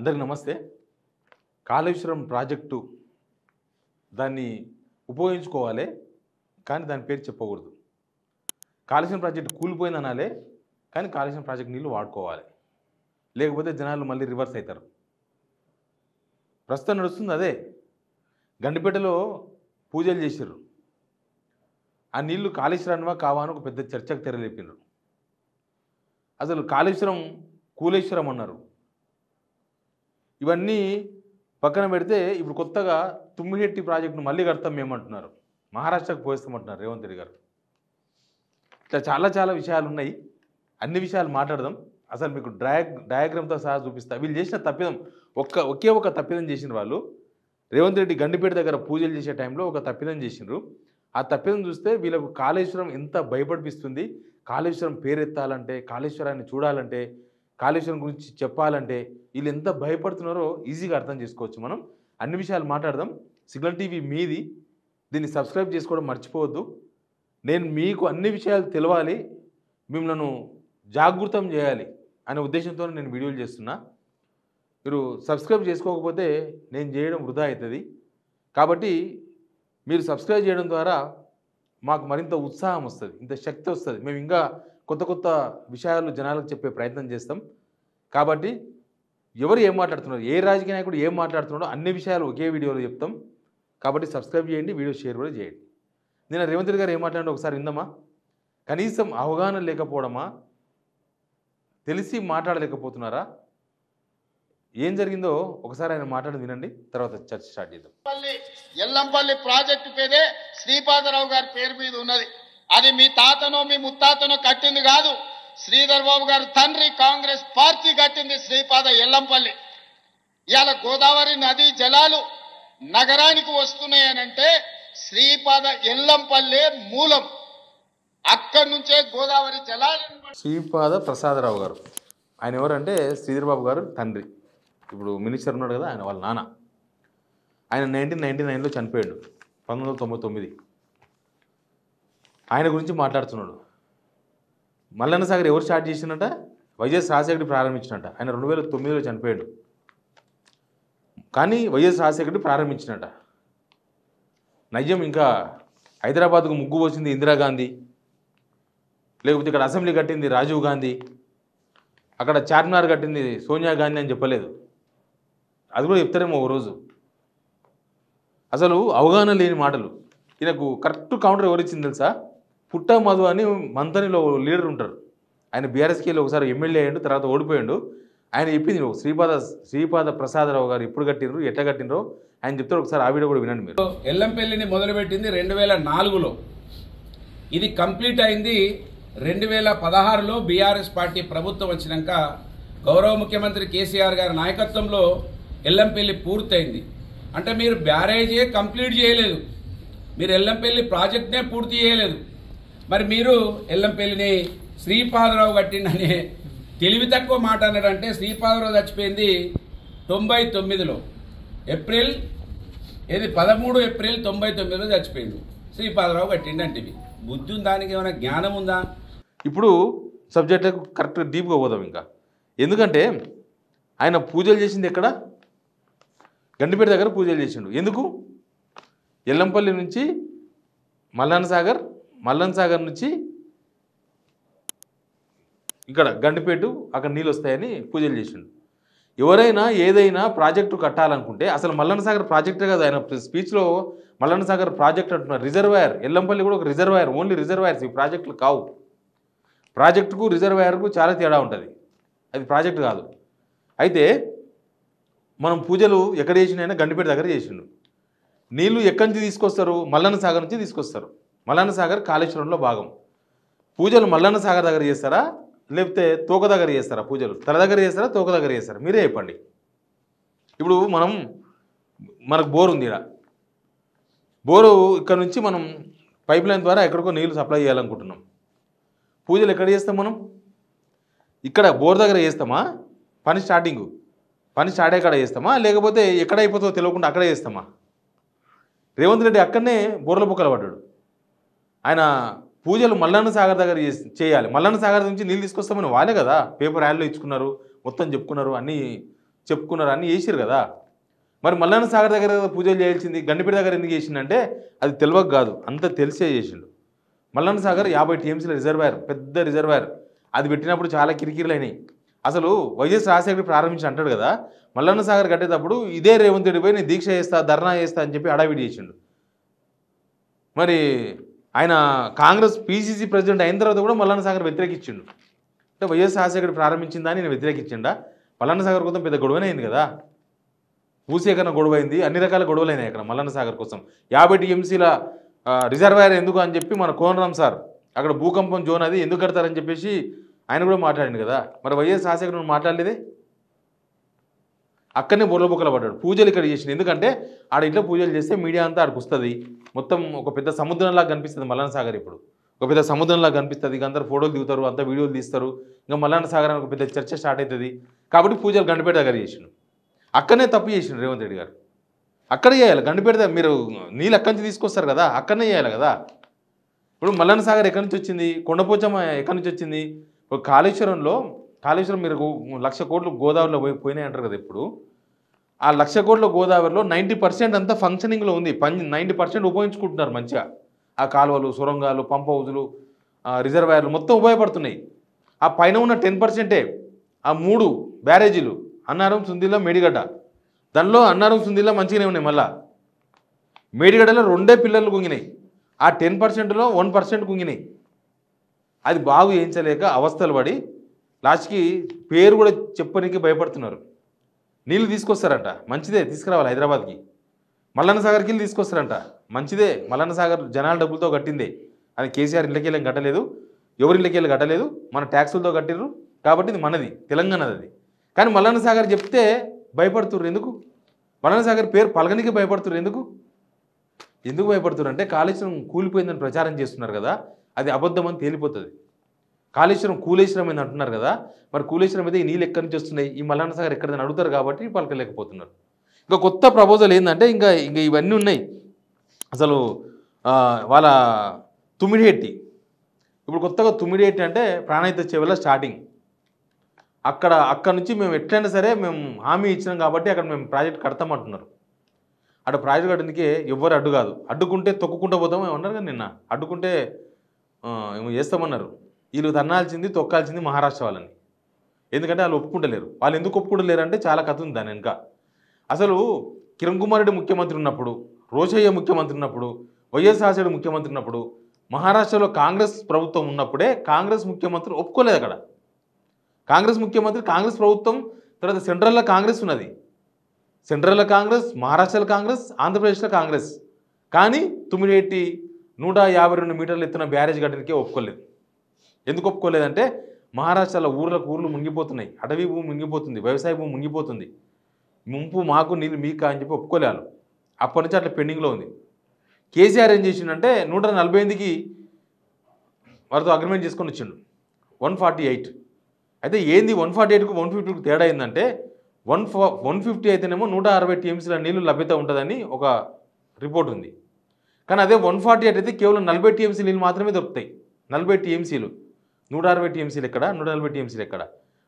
అందరికీ నమస్తే. కాళేశ్వరం ప్రాజెక్టు దాన్ని ఉపయోగించుకోవాలి, కానీ దాని పేరు చెప్పకూడదు. కాళేశ్వరం ప్రాజెక్టు కూలిపోయింది అనాలే, కానీ కాళేశ్వరం ప్రాజెక్టు నీళ్ళు వాడుకోవాలి. లేకపోతే జనాలు మళ్ళీ రివర్స్ అవుతారు. ప్రస్తుతం నడుస్తుంది అదే. గండిపేటలో పూజలు చేసిర్రు. ఆ నీళ్లు కాళేశ్వరానివా కావా అని ఒక పెద్ద చర్చకు తెరలేపినారు. అసలు కాళేశ్వరం కూలేశ్వరం అన్నారు. ఇవన్నీ పక్కన పెడితే ఇప్పుడు కొత్తగా తుమ్మిహెట్టి ప్రాజెక్టును మళ్ళీ కడతాం మేమంటున్నారు. మహారాష్ట్రకు పోయిస్తామంటున్నారు రేవంత్ రెడ్డి గారు. ఇట్లా చాలా విషయాలు ఉన్నాయి. అన్ని విషయాలు మాట్లాడదాం. అసలు మీకు డయాగ్రామ్తో సహా చూపిస్తా. వీళ్ళు చేసిన తప్పిదం ఒకే ఒక తప్పిదం చేసిన వాళ్ళు. రేవంత్ రెడ్డి గండిపేట దగ్గర పూజలు చేసే టైంలో ఒక తప్పిదం చేసినారు. ఆ తప్పిదం చూస్తే వీళ్ళకు కాళేశ్వరం ఎంత భయపడిపిస్తుంది. కాళేశ్వరం పేరెత్తాలంటే, కాళేశ్వరాన్ని చూడాలంటే, కాళేశ్వరం గురించి చెప్పాలంటే వీళ్ళు ఎంత భయపడుతున్నారో ఈజీగా అర్థం చేసుకోవచ్చు. మనం అన్ని విషయాలు మాట్లాడదాం. సిగ్నల్ టీవీ మీది, దీన్ని సబ్స్క్రైబ్ చేసుకోవడం మర్చిపోవద్దు. నేను మీకు అన్ని విషయాలు తెలవాలి, మిమ్మల్ని జాగృతం చేయాలి అనే ఉద్దేశంతో నేను వీడియోలు చేస్తున్నా. మీరు సబ్స్క్రైబ్ చేసుకోకపోతే నేను చేయడం వృధా అవుతుంది. కాబట్టి మీరు సబ్స్క్రైబ్ చేయడం ద్వారా మాకు మరింత ఉత్సాహం వస్తుంది, ఇంత శక్తి వస్తుంది. మేము ఇంకా కొత్త విషయాలు జనాలకు చెప్పే ప్రయత్నం చేస్తాం. కాబట్టి ఎవరు ఏం మాట్లాడుతున్నారు, ఏ రాజకీయ నాయకుడు ఏం మాట్లాడుతున్నాడో అన్ని విషయాలు ఒకే వీడియోలో చెప్తాం. కాబట్టి సబ్స్క్రైబ్ చేయండి, వీడియో షేర్ కూడా చేయండి. నేను రేవంత్ రెడ్డి గారు ఏం మాట్లాడినా ఒకసారి విందామా? కనీసం అవగాహన లేకపోవడమా, తెలిసి మాట్లాడలేకపోతున్నారా, ఏం జరిగిందో ఒకసారి ఆయన మాట్లాడి వినండి, తర్వాత చర్చ స్టార్ట్ చేద్దాం. ఎల్లంపల్లి ప్రాజెక్టు పేరే శ్రీపాదరావు గారి పేరు మీద ఉన్నది. అది మీ తాతనో మీ ముత్తాతనో కట్టింది కాదు. శ్రీధర్ బాబు గారు తండ్రి కాంగ్రెస్ పార్టీ కట్టింది శ్రీపాద ఎల్లంపల్లి. ఇవాళ గోదావరి నదీ జలాలు నగరానికి వస్తున్నాయనంటే శ్రీపాద ఎల్లంపల్లె మూలం. అక్కడి నుంచే గోదావరి జలాలు. శ్రీపాద ప్రసాదరావు గారు ఆయన ఎవరంటే శ్రీధర్ బాబు గారు తండ్రి. ఇప్పుడు మినిస్టర్ ఉన్నాడు కదా, ఆయన వాళ్ళ నాన్న. ఆయన 1999లో చనిపోయాడు, 1999. ఆయన గురించి మాట్లాడుతున్నాడు. మల్లన్న సాగర్ ఎవరు స్టార్ట్ చేసినట్ట? వైఎస్ రాజశేఖర్ ప్రారంభించినట్ట. ఆయన 2009లో చనిపోయాడు, కానీ వైఎస్ రాజశేఖర్ ప్రారంభించినట్ట. నయ్యం ఇంకా హైదరాబాద్కు ముగ్గు పోసింది ఇందిరాగాంధీ, లేకపోతే ఇక్కడ అసెంబ్లీ కట్టింది రాజీవ్ గాంధీ, అక్కడ చార్మినార్ కట్టింది సోనియా గాంధీ అని చెప్పలేదు. అది కూడా చెప్తారేమో ఓ రోజు. అసలు అవగాహన లేని మాటలు. ఈయనకు కరెక్ట్ కౌంటర్ ఎవరిచ్చింది తెలుసా? పుట్ట మధు అని మంతనిలో లీడర్ ఉంటారు. ఆయన బీఆర్ఎస్కేలో ఒకసారి ఎమ్మెల్యే అయ్యాడు, తర్వాత ఓడిపోయాడు. ఆయన చెప్పింది శ్రీపాద ప్రసాదరావు గారు ఎప్పుడు కట్టినరు, ఎట్లా కట్టినరో ఆయన చెప్తారు. ఒకసారి ఆ వీడియో కూడా వినండి మీరు. ఎల్లంపల్లిని మొదలుపెట్టింది 2004లో. ఇది కంప్లీట్ అయింది 2016లో. బీఆర్ఎస్ పార్టీ ప్రభుత్వం వచ్చినాక గౌరవ ముఖ్యమంత్రి కేసీఆర్ గారి నాయకత్వంలో ఎల్లంపల్లి పూర్తయింది. అంటే మీరు బ్యారేజే కంప్లీట్ చేయలేదు, మీరు ఎల్లంపల్లి ప్రాజెక్ట్నే పూర్తి చేయలేదు. మరి మీరు ఎల్లంపల్లిని శ్రీపాదరావు కట్టిండనే తెలివి తక్కువ మాట అన్నాడంటే, శ్రీపాదరావు చచ్చిపోయింది 99లో. ఏప్రిల్ 13 ఏప్రిల్ 99లో చచ్చిపోయింది. శ్రీపాదరావు కట్టిండంటే బుద్ధి ఉందా, దానికి ఏమైనా జ్ఞానం ఉందా? ఇప్పుడు సబ్జెక్టులకు కరెక్ట్ డీప్గా పోదాం. ఇంకా ఎందుకంటే ఆయన పూజలు చేసింది ఎక్కడ? గండిపేట దగ్గర పూజలు చేసిండు. ఎందుకు? ఎల్లంపల్లి నుంచి మల్లన్న సాగర్ నుంచి ఇక్కడ గండిపేట, అక్కడ నీళ్ళు వస్తాయని పూజలు చేసిండు. ఎవరైనా ఏదైనా ప్రాజెక్టు కట్టాలనుకుంటే అసలు మల్లన్న సాగర్ ప్రాజెక్టే కదా. ఆయన స్పీచ్లో మల్లన్న సాగర్ ప్రాజెక్ట్ అంటున్నారు. రిజర్వాయర్, ఎల్లంపల్లి కూడా ఒక రిజర్వాయర్, ఓన్లీ రిజర్వాయర్స్. ఈ ప్రాజెక్టులు కావు. ప్రాజెక్టుకు రిజర్వాయర్కు చాలా తేడా ఉంటుంది, అది ప్రాజెక్ట్ కాదు. అయితే మనం పూజలు ఎక్కడ చేసినైనా గండిపేట దగ్గర చేసిండు. నీళ్లు ఎక్కడి నుంచి తీసుకొస్తారు? మల్లన్న సాగర్ నుంచి తీసుకొస్తారు. మల్లన్న సాగర్ కాళేశ్వరంలో భాగం. పూజలు మల్లన్న సాగర్ దగ్గర చేస్తారా, లేకపోతే తోక దగ్గర చేస్తారా? పూజలు తల దగ్గర చేస్తారా, తోక దగ్గర చేస్తారా? మీరే చెప్పండి. ఇప్పుడు మనకు బోర్ ఉంది. ఇక్కడ బోరు, ఇక్కడ నుంచి మనం పైప్ లైన్ ద్వారా ఎక్కడికో నీళ్లు సప్లై చేయాలనుకుంటున్నాం. పూజలు ఎక్కడ చేస్తాం మనం? ఇక్కడ బోర్ దగ్గర చేస్తామా? పని స్టార్ట్ అయ్యాక చేస్తామా, లేకపోతే ఎక్కడ అయిపోతుందో తెలియకుండా అక్కడే చేస్తామా? రేవంత్ రెడ్డి అక్కడనే బోర్ల బుక్కలు పడ్డాడు. ఆయన పూజలు మల్లన్న సాగర్ దగ్గర చేయాలి. మల్లన్న సాగర్ నుంచి నీళ్ళు తీసుకొస్తామని వాళ్ళే కదా పేపర్ యాడ్లో ఇచ్చుకున్నారు, మొత్తం చెప్పుకున్నారు, అన్నీ చెప్పుకున్నారు అన్నీ చేసిరు కదా. మరి మల్లన్న సాగర్ దగ్గర పూజలు చేయాల్సింది గండిపేట దగ్గర ఎందుకు చేసిండంటే అది తెలియక కాదు, అంత తెలిసే చేసిండు. మల్లన్న సాగర్ 50 TMCల రిజర్వాయర్, పెద్ద రిజర్వాయర్. అది పెట్టినప్పుడు చాలా కిరికిరీలు అయినాయి. అసలు వైఎస్ రాజశేఖర్ ప్రారంభించి అంటాడు కదా, మల్లన్న సాగర్ కట్టేటప్పుడు ఇదే రేవంత్ రెడ్డి పోయి నేను దీక్ష చేస్తా, ధర్నా చేస్తా అని చెప్పి హడావిడి చేసిండు. మరి ఆయన కాంగ్రెస్ PCC ప్రెసిడెంట్ అయిన తర్వాత కూడా మల్లన్న సాగర్ వ్యతిరేకించిండు. అంటే వైఎస్ రాజశేఖర్ ప్రారంభించిందా నేను వ్యతిరేకించిండా? మల్లన్న సాగర్ కోసం పెద్ద గొడవనే అయింది కదా, భూసేకరణ గొడవ అయింది, అన్ని రకాల గొడవలు అయినాయి అక్కడ మల్లన్న సాగర్ కోసం. 50 TMCల రిజర్వాయర్ ఎందుకు అని చెప్పి మన కోనరామ్ సార్ అక్కడ భూకంపం జోన్ అది ఎందుకు కడతారని చెప్పేసి ఆయన కూడా మాట్లాడింది కదా. మరి వైఎస్ రాజశేఖర్ నువ్వు మాట్లాడలేదే, అక్కడనే బొర్రబొక్కల పడ్డాడు. పూజలు ఇక్కడ చేసింది ఎందుకంటే ఆడ ఇంట్లో పూజలు చేస్తే మీడియా అంతా ఆడికి వస్తుంది, మొత్తం ఒక పెద్ద సముద్రంలాగా కనిపిస్తుంది మల్లన్న సాగర్. ఇప్పుడు ఒక పెద్ద సముద్రంలాగా కనిపిస్తుంది, ఇక అందరు ఫోటోలు దిగుతారు, అంతా వీడియోలు తీస్తారు, ఇంకా మల్లన్న సాగర్ అని ఒక పెద్ద చర్చ స్టార్ట్ అవుతుంది. కాబట్టి పూజలు గండిపేట దగ్గర చేసిండు. అక్కడనే తప్పు చేసిండు రేవంత్ రెడ్డి గారు. అక్కడ చేయాలి గండిపేట, మీరు నీళ్ళు అక్కడి నుంచి తీసుకొస్తారు కదా, అక్కడనే చేయాలి కదా. ఇప్పుడు మల్లన్న సాగర్ ఎక్కడి నుంచి వచ్చింది, కొండపోచమ్మ ఎక్కడి నుంచి వచ్చింది, ఇప్పుడు కాళేశ్వరం మీరు 1,00,000 కోట్లు గోదావరిలో పోయినాయి అంటారు కదా. ఇప్పుడు ఆ 1,00,000 కోట్ల గోదావరిలో 90% అంతా ఫంక్షనింగ్లో ఉంది, 90% ఉపయోగించుకుంటున్నారు మంచిగా. ఆ కాలువలు, సొరంగాలు, పంప్ హౌజులు, రిజర్వాయర్లు మొత్తం ఉపయోగపడుతున్నాయి. ఆ పైన ఉన్న 10%, ఆ 3 బ్యారేజీలు అన్నారం, సుందిల్ల, మేడిగడ్డ, దానిలో అన్నారం, సుందిల్ల మంచిగానే ఉన్నాయి. మళ్ళా మేడిగడ్డలో 2 పిల్లర్లు కుంగినాయి, ఆ 10%లో 1% కుంగినాయి. అది బాగు చేయించలేక అవస్థలు పడి లాస్ట్కి పేరు కూడా చెప్పడానికి భయపడుతున్నారు. నీళ్ళు తీసుకొస్తారంట, మంచిదే తీసుకురావాలి హైదరాబాద్కి. మల్లన్న సాగర్కి వెళ్ళి తీసుకొస్తారంట, మంచిదే. మల్లన్న సాగర్ జనాల డబ్బులతో కట్టిందే, అది కేసీఆర్ ఇళ్ళకి వెళ్ళి కట్టలేదు, ఎవరి ఇళ్ళకి వెళ్ళి కట్టలేదు, మన ట్యాక్సులతో కట్టిర్రు కాబట్టి ఇది మనది, తెలంగాణది అది. కానీ మల్లన్న సాగర్ చెప్తే భయపడుతుర్రు ఎందుకు? మల్లన్న సాగర్ పేరు పలకనికి భయపడుతుర్రు ఎందుకు భయపడుతున్నారు అంటే కాళేశ్వరం కూలిపోయిందని ప్రచారం చేస్తున్నారు కదా, అది అబద్ధం అని తేలిపోతుంది. కాళేశ్వరం కూలేశ్వరం అని అంటున్నారు కదా, మరి కూలేశ్వరం అయితే ఈ నీళ్ళు ఎక్కడి నుంచి వస్తున్నాయి, ఈ మల్లన్న సాగర్ ఎక్కడిదని అడుగుతారు కాబట్టి పలకలేకపోతున్నారు. ఇంకా కొత్త ప్రపోజల్ ఏంటంటే ఇంకా ఇవన్నీ ఉన్నాయి. అసలు వాళ్ళ తుమ్మిడిహెట్టి, ఇప్పుడు కొత్తగా తుమ్మిడిహెట్టి అంటే ప్రాణహిత చెవుల స్టార్టింగ్, అక్కడ నుంచి మేము ఎట్లయినా సరే మేము హామీ ఇచ్చినాం కాబట్టి అక్కడ మేము ప్రాజెక్ట్ కడతామంటున్నారు. అక్కడ ప్రాజెక్ట్ కట్టడానికి ఎవ్వరు అడ్డు కాదు, అడ్డుకుంటే తొక్కుకుంటూ పోతాం ఏమన్నారు కదా నిన్న, అడ్డుకుంటే ఏమో చేస్తామన్నారు. వీళ్ళు తన్నాల్సింది తొక్కాల్సింది మహారాష్ట్ర వాళ్ళని, ఎందుకంటే వాళ్ళు ఒప్పుకుంటలేరు. వాళ్ళు ఎందుకు ఒప్పుకుంటలేరు అంటే చాలా కథ ఉంది దాని వెనుక. అసలు కిరణ్ కుమార్ రెడ్డి ముఖ్యమంత్రి ఉన్నప్పుడు, రోషయ్య ముఖ్యమంత్రి ఉన్నప్పుడు, వైఎస్ రాజశేఖర్ ముఖ్యమంత్రి ఉన్నప్పుడు, మహారాష్ట్రలో కాంగ్రెస్ ప్రభుత్వం ఉన్నప్పుడే కాంగ్రెస్ ముఖ్యమంత్రి ఒప్పుకోలేదు. అక్కడ కాంగ్రెస్ ముఖ్యమంత్రి, కాంగ్రెస్ ప్రభుత్వం, తర్వాత సెంట్రల్లో కాంగ్రెస్ ఉన్నది, సెంట్రల్లో కాంగ్రెస్, మహారాష్ట్రలో కాంగ్రెస్, ఆంధ్రప్రదేశ్లో కాంగ్రెస్. కానీ తుమ్మిడిహెట్టి 152 మీటర్లు ఎత్తున బ్యారేజ్ కట్టడానికే ఒప్పుకోలేదు. ఎందుకు ఒప్పుకోలేదంటే మహారాష్ట్రలో ఊర్లు మునిగిపోతున్నాయి, అటవీ భూమి మునిగిపోతుంది, వ్యవసాయ భూమి మునిగిపోతుంది, ముంపు మాకు నీళ్ళు మీకా అని చెప్పి ఒప్పుకోలేదు. అప్పటి నుంచి అట్లా పెండింగ్లో ఉంది. కేసీఆర్ ఏం చేసిండంటే 148కి వారితో అగ్రిమెంట్ చేసుకొని వచ్చిండు 148. అయితే ఏంది 148కు 150కు తేడా ఏంటంటే 150 అయితేనేమో 160 TMCల నీళ్ళు లభ్యత ఉంటుందని ఒక రిపోర్ట్ ఉంది. కానీ అదే 148 అయితే కేవలం 40 TMC నీళ్ళు మాత్రమే దొరుకుతాయి. 40 TMCలు, 160 TMCలు ఎక్కడ, 140 TMCలు ఎక్కడ?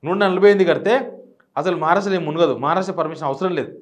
148 కడితే అసలు మహారాష్ట్రలో ఏం మునగదు, మహారాష్ట్ర పర్మిషన్ అవసరం లేదు.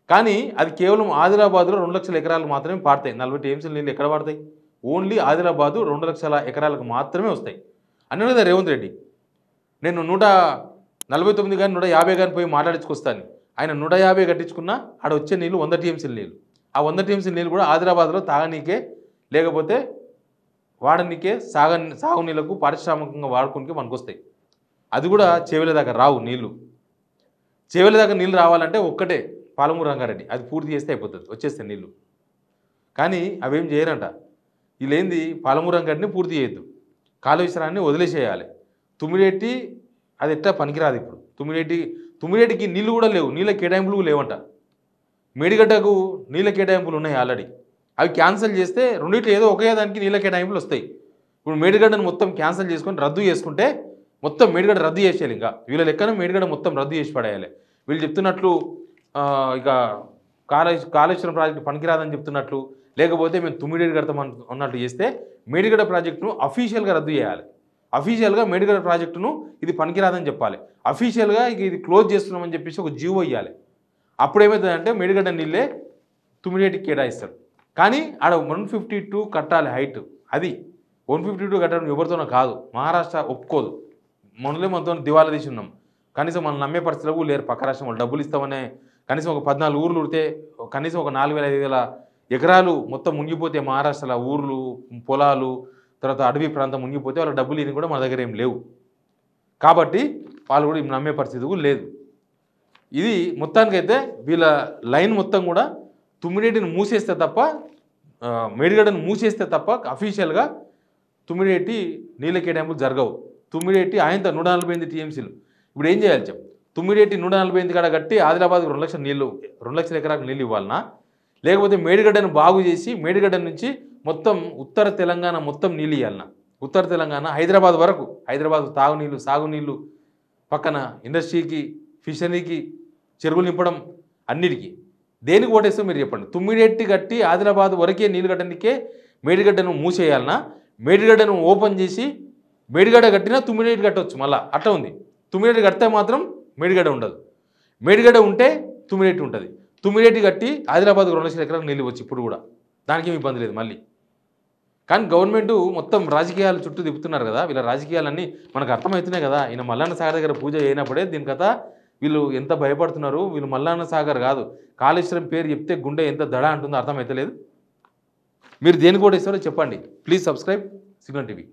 కానీ అది కేవలం ఆదిలాబాద్లో 2 లక్షల ఎకరాలు మాత్రమే పాడతాయి. 40 TMCల నీళ్ళు ఎక్కడ పడతాయి? ఓన్లీ ఆదిలాబాదు 2 లక్షల ఎకరాలకు మాత్రమే వస్తాయి. అన్నాడు కదా రేవంత్ రెడ్డి, నేను 149 కానీ 150 కానీ పోయి మాట్లాడించుకొస్తాను. ఆయన 150 కట్టించుకున్నా ఆడ వచ్చే నీళ్ళు 100 TMCల నీళ్ళు. ఆ 100 TMCల నీళ్ళు కూడా ఆదిలాబాద్లో తాగనీకే, లేకపోతే వాడనీకే, సాగునీళ్ళకు పారిశ్రామికంగా వాడుకోనికే మనకొస్తాయి. అది కూడా చెవుల దాకా రావు నీళ్ళు. చెవుల దాకా నీళ్ళు రావాలంటే ఒక్కటే పాలమూరు రంగారెడ్డి, అది పూర్తి చేస్తే అయిపోతుంది, వచ్చేస్తాయి నీళ్ళు. కానీ అవేం చేయరంట. వీళ్ళేంది పాలమూరు రంగారెడ్డిని పూర్తి చేయొద్దు, కాళేశ్వరాన్ని వదిలేసేయాలి. తుమ్మిడిహెట్టి అది ఎట్టా పనికిరాదు. ఇప్పుడు తుమ్మిడిహెట్టికి నీళ్ళు కూడా లేవు, నీళ్ళ కేటాయింపులు లేవంట. మేడిగడ్డకు నీళ్ళ కేటాయింపులు ఉన్నాయి ఆల్రెడీ, అవి క్యాన్సిల్ చేస్తే రెండింటిలో ఏదో ఒకే దానికి నీళ్ళ కేటాయింపులు వస్తాయి. ఇప్పుడు మేడిగడ్డను మొత్తం క్యాన్సిల్ చేసుకొని రద్దు చేసుకుంటే మొత్తం మేడిగడ్డ రద్దు చేసేయాలి. ఇంకా వీళ్ళ లెక్కన మేడిగడ్డ మొత్తం రద్దు చేసి పడేయాలి. వీళ్ళు చెప్తున్నట్లు ఇక కాళేశ్వరం ప్రాజెక్టు పనికిరాదని చెప్తున్నట్లు, లేకపోతే మేము తుమ్మిడిహెట్టి కడతాం అన్నట్టు చేస్తే మేడిగడ్డ ప్రాజెక్టును అఫీషియల్గా రద్దు చేయాలి. అఫీషియల్గా మేడిగడ్డ ప్రాజెక్టును ఇది పనికిరాదని చెప్పాలి. అఫీషియల్గా ఇది క్లోజ్ చేస్తున్నామని చెప్పేసి ఒక జీవో ఇవ్వాలి. అప్పుడు ఏమవుతుందంటే మేడిగడ్డ నీళ్ళే తుమ్మిడిహెట్టికి కేటాయిస్తారు. కానీ ఆడ 152 కట్టాలి హైట్. అది 152 కట్టడం ఎవరితోనో కాదు, మహారాష్ట్ర ఒప్పుకోదు. మనతో దివాలా తీసి ఉన్నాం. కనీసం మనం నమ్మే పరిస్థితులకు లేరు. పక్క రాష్ట్రం వాళ్ళు డబ్బులు ఇస్తామనే కనీసం ఒక 14 ఊర్లు ఉడితే కనీసం ఒక 4,000-5,000 ఎకరాలు మొత్తం మునిగిపోతే మహారాష్ట్రలో ఊర్లు, పొలాలు, తర్వాత అడవి ప్రాంతం మునిగిపోతే వాళ్ళ డబ్బులు ఇని కూడా మన దగ్గర ఏం లేవు. కాబట్టి వాళ్ళు కూడా నమ్మే పరిస్థితి కూడా లేదు. ఇది మొత్తానికైతే వీళ్ళ లైన్ మొత్తం కూడా తుమ్మిడిహెట్టిని మూసేస్తే తప్ప, మేడిగడ్డను మూసేస్తే తప్ప అఫీషియల్గా తుమ్మిడిహెట్టి నీళ్ళ కేటాయింపులు జరగవు. తుమ్మిడిహెట్టి ఆయనతో 148 టీఎంసీలు. ఇప్పుడు ఏం చేయాలి చెప్పు? తుమ్మిడిహెట్టి 148 కాడ కట్టి ఆదిలాబాద్కు 2 లక్షల నీళ్ళు, 2 లక్షల ఎకరాలకు నీళ్ళు ఇవ్వాలన్నా, లేకపోతే మేడిగడ్డను బాగు చేసి మేడిగడ్డ నుంచి మొత్తం ఉత్తర తెలంగాణ మొత్తం నీళ్ళు ఇవ్వాలన్నా? ఉత్తర తెలంగాణ హైదరాబాద్ వరకు, హైదరాబాద్ తాగునీళ్ళు, సాగునీళ్ళు, పక్కన ఇండస్ట్రీకి, ఫిషరీకి, చెరువులు నింపడం, అన్నిటికీ దేనికి ఓటేస్తే మీరు చెప్పండి. తుమ్మిడిహెట్టి కట్టి ఆదిలాబాద్ వరకే నీళ్ళు కట్టడానికే మేడిగడ్డను మూసేయాలన్నా? మేడిగడ్డను ఓపెన్ చేసి మేడిగడ్డ కట్టినా తుమ్మిడిహెట్టి కట్టవచ్చు. మళ్ళీ అట్లా ఉంది. తుమ్మిడిహెట్టి కడితే మాత్రం మేడిగడ్డ ఉండదు, మేడిగడ్డ ఉంటే తుమ్మిడిహెట్టి ఉంటుంది. తుమ్మిడిహెట్టి కట్టి ఆదిలాబాద్కు 2 లక్షల ఎకరాలకు నీళ్ళు వచ్చి ఇప్పుడు కూడా దానికి ఏమి ఇబ్బంది లేదు మళ్ళీ. కానీ గవర్నమెంట్ మొత్తం రాజకీయాలు చుట్టూ తిప్పుతున్నారు కదా. వీళ్ళ రాజకీయాలన్నీ మనకు అర్థమవుతున్నాయి కదా. ఈయన మల్లన్న సాగర్ దగ్గర పూజ అయినప్పుడే దీని కథ వీళ్ళు ఎంత భయపడుతున్నారు. వీళ్ళు మల్లన్న సాగర్ కాదు, కాళేశ్వరం పేరు చెప్తే గుండె ఎంత దడ అంటుందో అర్థమవుతలేదు. మీరు దేనికి కూడా ఇస్తారో చెప్పండి. Please subscribe signal TV.